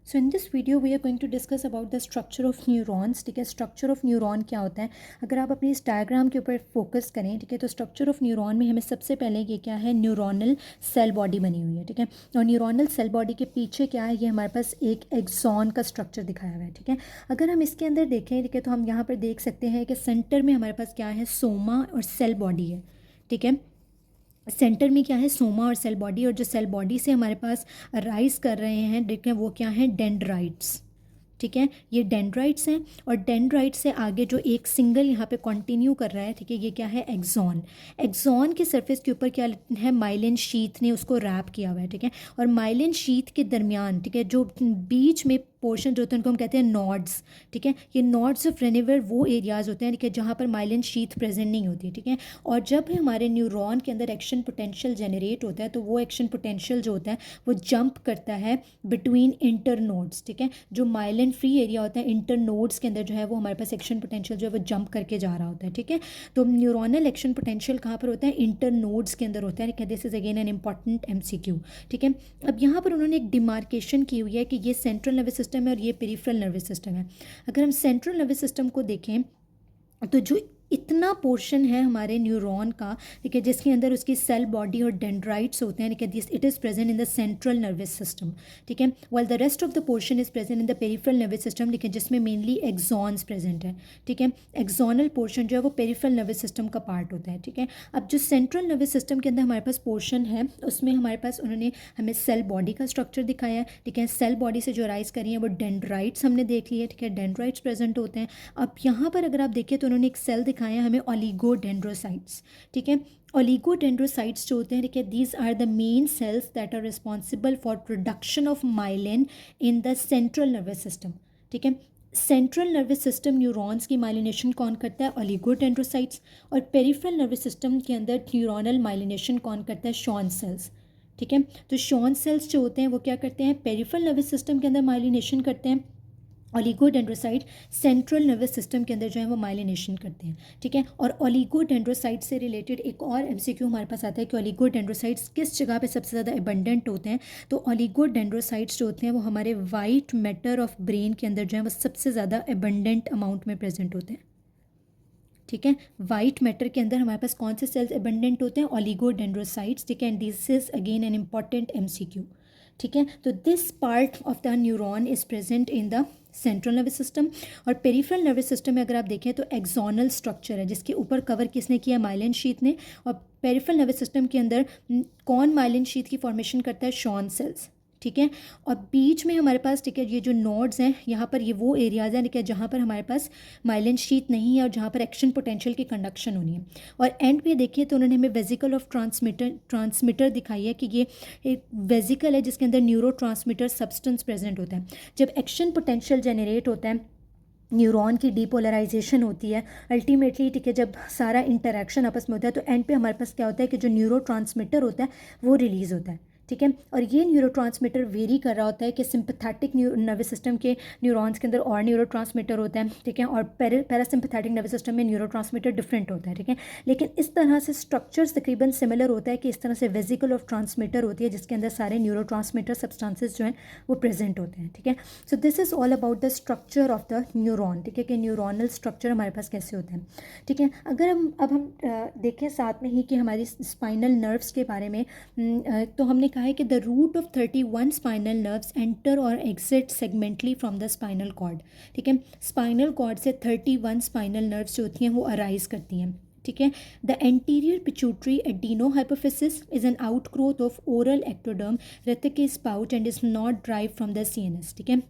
So in this video we are going to discuss about the structure of neurons. ठीक है, structure of neuron क्या होता है। अगर आप अपनी इस डायग्राम के ऊपर फोकस करें, ठीक है, तो स्ट्रक्चर ऑफ न्यूरॉन में हमें सबसे पहले ये क्या है, न्यूरोनल सेल बॉडी बनी हुई है। ठीक है, और न्यूरोनल सेल बॉडी के पीछे क्या है, ये हमारे पास एक एक्सॉन का स्ट्रक्चर दिखाया हुआ है। ठीक है, अगर हम इसके अंदर देखें, ठीक है, तो हम यहाँ पर देख सकते हैं कि सेंटर में हमारे पास क्या है, सोमा और सेल बॉडी है। ठीक है, सेंटर में क्या है, सोमा और सेल बॉडी, और जो सेल बॉडी से हमारे पास राइज कर रहे हैं, देखें वो क्या है, डेंड्राइट्स। ठीक है, ये डेंड्राइट्स हैं, और डेंड्राइट्स से आगे जो एक सिंगल यहाँ पे कंटिन्यू कर रहा है, ठीक है, ये क्या है, एक्सॉन। एक्सॉन के सरफेस के ऊपर क्या है, माइलिन शीथ ने उसको रैप किया हुआ है। ठीक है, और माइलिन शीथ के दरमियान, ठीक है, जो बीच में पोर्शन जो होते हैं उनको हम कहते हैं नॉड्स। ठीक है, ये नॉड्स ऑफ रेनिवर वो एरियाज होते हैं, ठीक है, जहाँ पर माइलिन शीथ प्रेजेंट नहीं होती। ठीक है, और जब हमारे न्यूरॉन के अंदर एक्शन पोटेंशियल जनरेट होता है, तो वो एक्शन पोटेंशियल जो होता है वो जंप करता है बिटवीन इंटर नोड्स। ठीक है, जो माइलिन फ्री एरिया होता है इंटर नोड्स के अंदर जो है वो हमारे पास एक्शन पोटेंशियल जो है वो जंप करके जा रहा होता है। ठीक है, तो न्यूरोनल एक्शन पोटेंशियल कहाँ पर होता है, इंटर नोड्स के अंदर होता है। This is again an important MCQ। ठीक है, अब यहाँ पर उन्होंने एक डिमार्केशन की हुई है कि ये सेंट्रल नर्वस सिस्टम है और ये पेरिफेरल नर्वस सिस्टम है। अगर हम सेंट्रल नर्वस सिस्टम को देखें तो जो इतना पोर्शन है हमारे न्यूरॉन का, ठीक है, जिसके अंदर उसकी सेल बॉडी और डेंड्राइट्स होते हैं, ठीक है, this it is present in the central nervous system. ठीक है, while the rest of the portion is present in the peripheral nervous system, ठीक है, जिसमें मेनली एक्सॉन्स प्रेजेंट है। ठीक है, एक्सोनल पोर्शन जो है वो पेरिफेरल नर्वस सिस्टम का पार्ट होता है। ठीक है, अब जो सेंट्रल नर्वस सिस्टम के अंदर हमारे पास पोर्शन है, उसमें हमारे पास उन्होंने हमें सेल बॉडी का स्ट्रक्चर दिखाया है। ठीक है, सेल बॉडी से जो राइज करी है वो डेंड्राइट्स हमने देख लिया है। ठीक है, डेंड्राइट्स प्रेजेंट होते हैं। अब यहाँ पर अगर आप देखें तो उन्होंने एक सेल दिखाया है हमें, ओलिगोडेंड्रोसाइट्स। ठीक है, ओलिगोडेंड्रोसाइट्स जो होते हैं, ठीक है, these are the main cells that are responsible for production of myelin in the central nervous system. ठीक है, सेंट्रल नर्वस सिस्टम न्यूरॉन्स की माइलिनेशन कौन करता है, ओलिगोडेंड्रोसाइट्स, और पेरिफेरल नर्वस सिस्टम के अंदर न्यूरोनल माइलिनेशन कौन करता है, शॉन सेल्स। ठीक है, तो शॉन सेल्स जो होते हैं वो क्या करते हैं, पेरिफेरल नर्वस सिस्टम के अंदर माइलिनेशन करते हैं। ओलिगोडेंड्रोसाइट सेंट्रल नर्वस सिस्टम के अंदर जो है वो माइलिनेशन करते हैं। ठीक है, और ओलिगोडेंड्रोसाइट से रिलेटेड एक और MCQ हमारे पास आता है कि ओलिगोडेंड्रोसाइट्स किस जगह पे सबसे ज़्यादा एबंडेंट होते हैं। तो ओलिगोडेंड्रोसाइट्स जो होते हैं वो हमारे वाइट मैटर ऑफ ब्रेन के अंदर जो है वो सबसे ज़्यादा एबंडेंट अमाउंट में प्रेजेंट होते हैं। ठीक है, वाइट मैटर के अंदर हमारे पास कौन से सेल्स एबंडेंट होते हैं, ओलिगोडेंड्रोसाइट्स। ठीक है, and this is again an important MCQ। ठीक है, तो this part of the neuron is present in the central nervous system. और पेरिफेरल नर्वस सिस्टम में अगर आप देखें तो एक्सोनल स्ट्रक्चर है, जिसके ऊपर कवर किसने किया, माइलिन शीथ ने। और पेरिफेरल नर्वस सिस्टम के अंदर कौन माइलिन शीथ की फॉर्मेशन करता है, शॉन सेल्स। ठीक है, और बीच में हमारे पास, ठीक है, ये जो नोड्स हैं यहाँ पर, ये वो एरियाज हैं, ठीक है, जहाँ पर हमारे पास माइलिन शीथ नहीं है और जहाँ पर एक्शन पोटेंशियल की कंडक्शन होनी है। और एंड पे देखिए तो उन्होंने हमें वेजिकल ऑफ ट्रांसमीटर दिखाई है कि ये एक वेजिकल है जिसके अंदर न्यूरो ट्रांसमीटर सब्सटेंस प्रेजेंट होता है। जब एक्शन पोटेंशियल जनरेट होता है, न्यूरॉन की डीपोलराइजेशन होती है अल्टीमेटली, ठीक है, जब सारा इंटरेक्शन आपस में होता है तो एंड पे हमारे पास क्या होता है कि जो न्यूरो होता है वो रिलीज़ होता है। ठीक है, और ये न्यूरोट्रांसमीटर वेरी कर रहा होता है कि सिंपैथेटिक नर्वस सिस्टम के न्यूरॉन्स के अंदर और न्यूरोट्रांसमीटर होता है। ठीक है, और पैरासिम्पैथेटिक नर्वस सिस्टम में न्यूरोट्रांसमीटर डिफरेंट होता है। ठीक है, लेकिन इस तरह से स्ट्रक्चर्स तकरीबन सिमिलर होता है कि इस तरह से वेजिकल ऑफ ट्रांसमीटर होती है जिसके अंदर सारे न्यूरोट्रांसमीटर सब्सटेंसेस जो हैं वो प्रेजेंट होते हैं। ठीक है, so this is all about the structure of the neuron. ठीक है, कि न्यूरोनल स्ट्रक्चर हमारे पास कैसे होते हैं। ठीक है, अगर हम देखें साथ में ही कि हमारी स्पाइनल नर्व्स के बारे में, तो हमने कहा है कि the root of 31 spinal nerves enter और exit segmentally from the spinal cord. ठीक है, स्पाइनल कॉर्ड से 31 स्पाइनल नर्व्स जो होती हैं वो अराइज करती हैं। ठीक है, the anterior pituitary adenohypophysis is an outgrowth of oral ectoderm Rathke's pouch and is not drive from the CNS। ठीक है,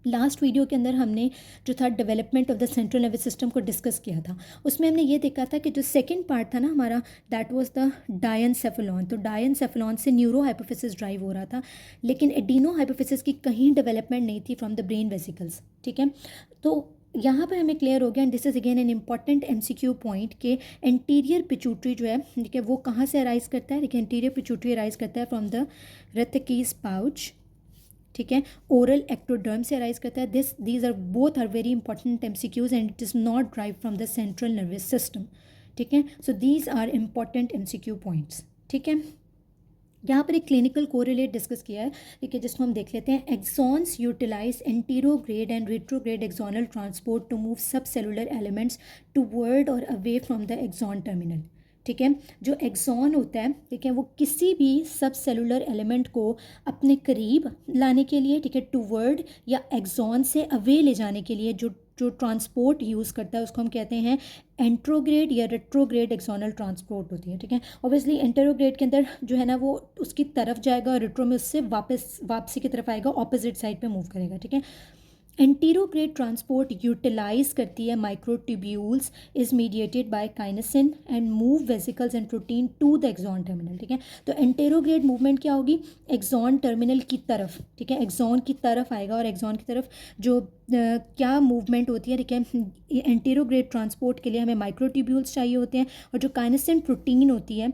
लास्ट वीडियो के अंदर हमने जो था development of the central nervous system को डिस्कस किया था। उसमें हमने ये देखा था कि जो सेकंड पार्ट था ना हमारा, दैट वाज द डायनसेफेलॉन। तो डायनसेफेलॉन से न्यूरो हाइपोफिसिस ड्राइव हो रहा था, लेकिन एडिनो हाइपोफिसिस की कहीं डेवलपमेंट नहीं थी फ्रॉम द ब्रेन वेसिकल्स। ठीक है, तो यहाँ पर हमें क्लियर हो गया, and this is again an important MCQ point के एंटीरियर पिट्यूटरी जो है, ठीक है, वो कहाँ से अराइज करता है, देखिए एंटीरियर पिट्यूटरी अराइज करता है फ्रॉम द रेथिकस पाउच। ठीक है, ओरल एक्टोडर्म से अराइज करता है। These are both are very important MCQs and it is not drive from the central nervous system. ठीक है, so these are important MCQ points. ठीक है, यहाँ पर एक क्लिनिकल कोरिलेट डिस्कस किया है, ठीक है, जिसको हम देख लेते हैं। Axons utilise anterograde and retrograde axonal transport to move sub cellular elements toward और away from the axon terminal. ठीक है, जो एक्सॉन होता है, ठीक है, वो किसी भी सब सेलुलर एलिमेंट को अपने करीब लाने के लिए, ठीक है, टूवर्ड या एक्सॉन से अवे ले जाने के लिए जो जो ट्रांसपोर्ट यूज़ करता है उसको हम कहते हैं एंट्रोग्रेड या रेट्रोग्रेड एक्सोनल ट्रांसपोर्ट होती है। ठीक है, ऑब्वियसली एंटेरोग्रेड के अंदर जो है ना वो उसकी तरफ जाएगा और रेट्रो में उससे वापसी की तरफ आएगा, ऑपोजिट साइड पे मूव करेगा। ठीक है, एंटीरोग्रेड ट्रांसपोर्ट यूटिलाइज करती है microtubules is mediated by kinesin and move vesicles and protein to the axon terminal. ठीक है, तो एंटेरोग्रेड मूवमेंट क्या होगी, एक्सॉन टर्मिनल की तरफ। ठीक है, एक्सॉन की तरफ आएगा और एक्सॉन की तरफ जो क्या मूवमेंट होती है, ठीक है, एंटेरोग्रेड ट्रांसपोर्ट के लिए हमें माइक्रोट्यूब्यूल्स चाहिए होते हैं और जो काइनेसिन प्रोटीन होती है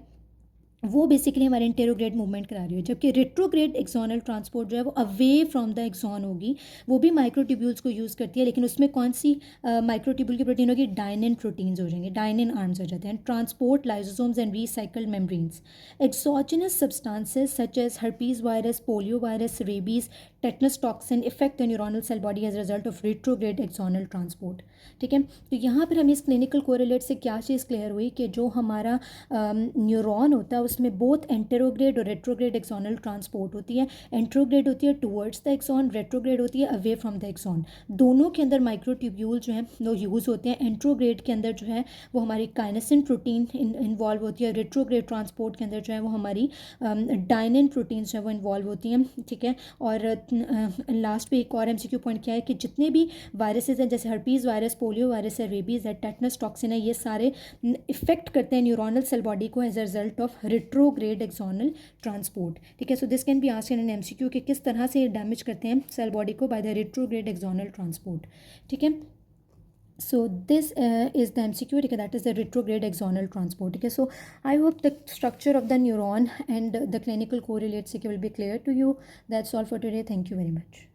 वो बेसिकली हमारे इंटेरोग्रेड मूवमेंट करा रही है। जबकि रेट्रोग्रेड एक्सोनल ट्रांसपोर्ट जो है वो अवे फ्रॉम द एक्सॉन होगी, वो भी माइक्रोट्यूब्यूल्स को यूज़ करती है, लेकिन उसमें कौन सी माइक्रोट्यूब्यूल की प्रोटीन होगी, डायनिन प्रोटीन्स हो जाएंगे, डायनिन आर्म्स हो जाते हैं। Transport lysosomes and recycled membranes. Exogenous substances such as herpes virus, polio virus, rabies, tetanus toxin effect the neuronal cell body as result of retrograde axonal transport. ठीक है, तो यहाँ पर हमें इस क्लिनिकल कोरिलेट से क्या चीज़ क्लियर हुई कि जो हमारा न्यूरॉन होता है उसमें बोथ एंटेरोग्रेड और रेट्रोग्रेड एक्सोनल ट्रांसपोर्ट होती है। एंट्रोग्रेड होती है टुवर्ड्स द एक्सॉन, रेट्रोग्रेड होती है अवे फ्रॉम द एक्सॉन। दोनों के अंदर माइक्रोट्यूब्यूल जो हैं वो यूज़ होते हैं। एंट्रोग्रेड के अंदर जो है वो हमारी काइनेसिन प्रोटीन इन्वॉल्व होती है, रेट्रोग्रेड ट्रांसपोर्ट के अंदर जो है वो हमारी डायनिन प्रोटीन्स जो है वो इन्वॉल्व होती हैं। ठीक है, और लास्ट पे एक और एमसीक्यू पॉइंट क्या है कि जितने भी वायरसेस हैं जैसे हर्पीज़ वायरस, पोलियो वायरस है, रेबीज़ है, टेटनस टॉक्सिन है, ये सारे इफेक्ट करते हैं न्यूरोनल सेल बॉडी को as a result of retrograde axonal transport. ठीक है, so this can be asked in an MCQ कि किस तरह से डैमेज करते हैं सेल बॉडी को by the retrograde axonal transport. ठीक है, so this is the MCQ, ठीक है, that is the retrograde axonal transport. ठीक है, so I hope the structure of the neuron and the clinical correlates will be clear to you. That's all for today. Thank you very much.